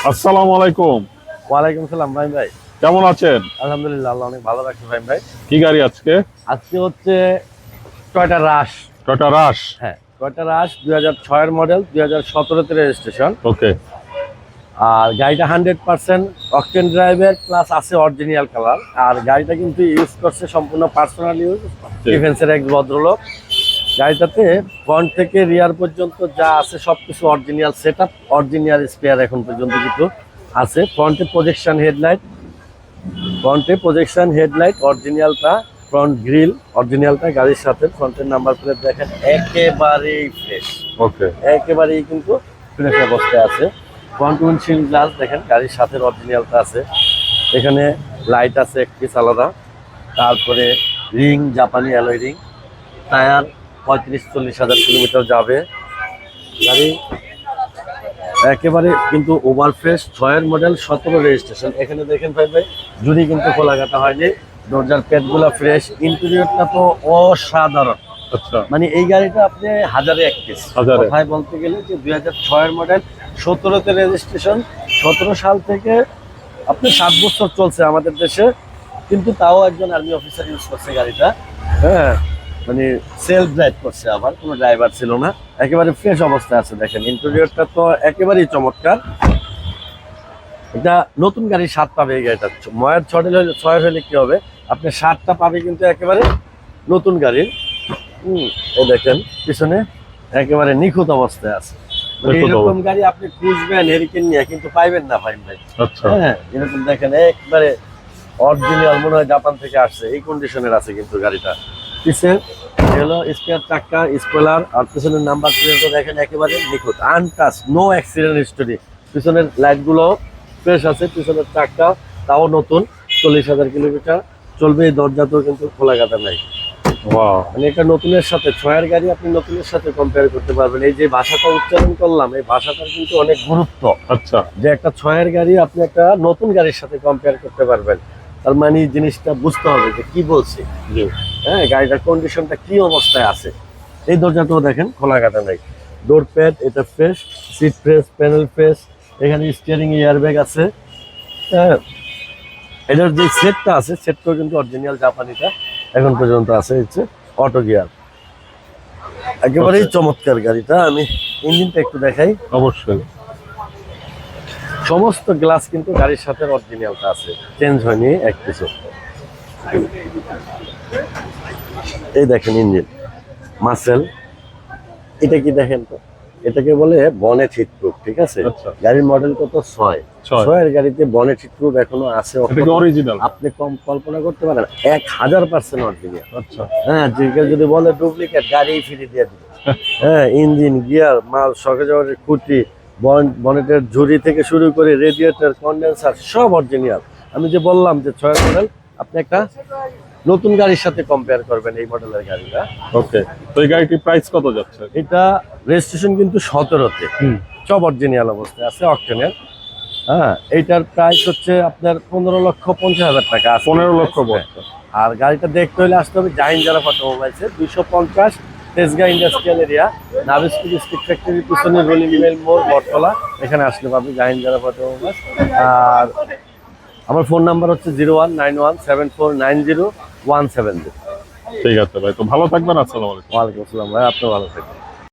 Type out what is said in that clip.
আসসালামু আলাইকুম। ওয়ালাইকুম সালাম ভাই। কেমন আছেন? আলহামদুলিল্লাহ, আল্লাহ অনেক ভালো রাখছে ভাই। কি গাড়ি আজকে? আজকে হচ্ছে টয়োটা রাশ। টয়োটা রাশ। হ্যাঁ, টয়োটা রাশ 2006 এর মডেল, 2017 তে রেজিস্ট্রেশন। ওকে। আর গাড়িটা 100% অকটেন ড্রাইভের প্লাস আছে অরিজিনাল কালার। আর গাড়িটা কিন্তু ইউজ করছে সম্পূর্ণ পার্সোনাল ইউজ, ডিফেন্সের এক ভদ্রলোক। গাড়িটাতে ফ্রন্ট থেকে রিয়ার পর্যন্ত যা আছে সবকিছু অরিজিনাল সেটআপ, অরিজিনাল স্পেয়ার এখন পর্যন্ত কিন্তু আছে। ফ্রন্টে প্রজেকশন হেডলাইট অরিজিনালটা, ফ্রন্ট গ্রিল অরিজিনালটা গাড়ির সাথে। ফ্রন্টের নাম্বার প্লেট দেখেন একেবারেই ফ্রেশ, ওকে। একেবারেই কিন্তু ফ্রেশ অবস্থায় আছে। ফ্রন্ট উইন্ডশিল্ড গ্লাস দেখেন গাড়ির সাথে অরিজিনালটা আছে। এখানে লাইট আছে এক পিস আলাদা। তারপরে রিং জাপানি অ্যালয় রিং। টায়ার 35-40 হাজার কিলোমিটার যাবে। গাড়ি একেবারে কিন্তু ওভার ফ্রেশ, 6 মডেল 17 রেজিস্ট্রেশন। এখানে দেখেন ভাই জুড়ি কিন্তু খোলা কাটা হয়নি, দরজার প্যাডগুলো ফ্রেশ। ইন্টেরিয়রটা তো অসাধারণ। আচ্ছা, মানে এই গাড়িটা আপনি হাজারে এক পিস। কথায় বলতে গেলে যে 2006 মডেল, 17তে রেজিস্ট্রেশন। 17 সাল থেকে আপনি 7 বছর চলছে আমাদের দেশে, কিন্তু তাও একজন আর্মি অফিসার ইউজ করছে গাড়িটা। হ্যাঁ, মানে সেলফ ড্রাইভ করছে, আবার কোনো ড্রাইভার ছিল না। একেবারে ফ্রেশ অবস্থায় আছে। দেখেন ইন্টেরিয়রটা তো একেবারেই চমৎকার। এটা নতুন গাড়ির স্বাদ পাবে এই গাড়িটা। ময়ের 6 হলে কি হবে, আপনি স্বাদটা পাবে কিন্তু একেবারে নতুন গাড়ির। এই দেখেন পিছনে একেবারে নিখুঁত অবস্থায় আছে। এরকম গাড়ি আপনি খুঁজবেন হেরিকেন নিয়ে, কিন্তু পাইবেন না ভাই। আচ্ছা। হ্যাঁ, এরকম দেখেন একবারে অরিজিনাল, মনে হয় জাপান থেকে আসছে, এই কন্ডিশনের আছে কিন্তু গাড়িটা। পিছনে হলো স্পেয়ার চাকা, স্পয়লার, আর পিছনের নাম্বার প্লেটও দেখেন একেবারে নিখুঁত, আনটাচ, নো অ্যাক্সিডেন্ট হিস্টোরি। পিছনের লাইটগুলো ফ্রেশ আছে। পিছনের চাকা তাও নতুন, 40,000 কিলোমিটার চলবে। এই দরজাতেও কিন্তু খোলা কাটা নাই। মানে এটা নতুনের সাথে, 6 গাড়ি আপনি নতুনের সাথে কম্পেয়ার করতে পারবেন। এই যে ভাষাটা উচ্চারণ করলাম, এই ভাষাটার কিন্তু অনেক গুরুত্ব। আচ্ছা, যে একটা 6 গাড়ি আপনি একটা নতুন গাড়ির সাথে কম্পেয়ার করতে পারবেন, তার মানে জিনিসটা বুঝতে হবে যে কি বলছি। হ্যাঁ, গাড়িটার কন্ডিশনটা কি অবস্থায় আছে। এই দরজাটাও দেখেন খোলা কাটা নাই, ডোর প্যাড এটা fresh, seat fresh, panel fresh. এখানে স্টিয়ারিং এয়ারব্যাগ আছে। হ্যাঁ, এটার যে সেটটা আছে, সেটটাও কিন্তু অরিজিনাল জাপানিটা এখন পর্যন্ত আছে। হচ্ছে অটো গিয়ার, একেবারেই চমৎকার গাড়িটা। আমি ইঞ্জিনটা একটু দেখাই। অবশ্যই। সমস্ত গ্লাস কিন্তু গাড়ির সাথে অরিজিনালটা আছে, চেঞ্জ হয়নি এক কিছু। এই দেখেন ইঞ্জিন মাসেল, এটা কি দেখেন তো, এটাকে বলে বনেট হিটপ্রুফ। ঠিক আছে, গাড়ির মডেল কত? 6 এর গাড়িতে বনেট হিটপ্রুফ এখনো আছে। অরিজিনাল আপনি কম কল্পনা করতে পারেন, 1000% অরিজিনাল। আচ্ছা। হ্যাঁ, যদি বলে ডুপ্লিকেট, গাড়ি ফ্রি দিয়ে দিবে। হ্যাঁ, ইঞ্জিন, গিয়ার, মাল, সকেজের খুঁটি, বনেটের ঝুড়ি থেকে শুরু করে রেডিয়েটর, কন্ডেন্সার সব অরিজিনাল। আমি যে বললাম যে 6 মডেল, আপনি একটা নতুন গাড়ির সাথে কম্পেয়ার করবেন এই মডেলের গাড়িটা। ওকে। তো এই গাড়িটির প্রাইস কত যাচ্ছে? এটা রেজিস্ট্রেশন কিন্তু 17তে, সব অরিজিনাল অবস্থায় আছে, অকটেনের। হ্যাঁ, এইটার প্রাইস হচ্ছে আপনার 15,50,000 টাকা। 15,00,000। আর গাড়িটা দেখতে হলে আসতে হবে জাহিন জারা অটোমোবাইলসে, 250 তেজগাঁ ইন্ডাস্ট্রিয়াল এরিয়া, নাবিস্কুল স্টিক ফ্যাক্টরির পিছনে রোলিং মিল মোড়, বটতলা। এখানে আসলে পাবে জাহিন জারা অটোমোবাইলস। আর আমার ফোন নাম্বার হচ্ছে 01917490-170। ঠিক আছে ভাই, তো ভালো থাকবেন। আসসালামু আলাইকুম। ওয়ালাইকুম আসসালাম ভাই, আপনি ভালো থাকবেন।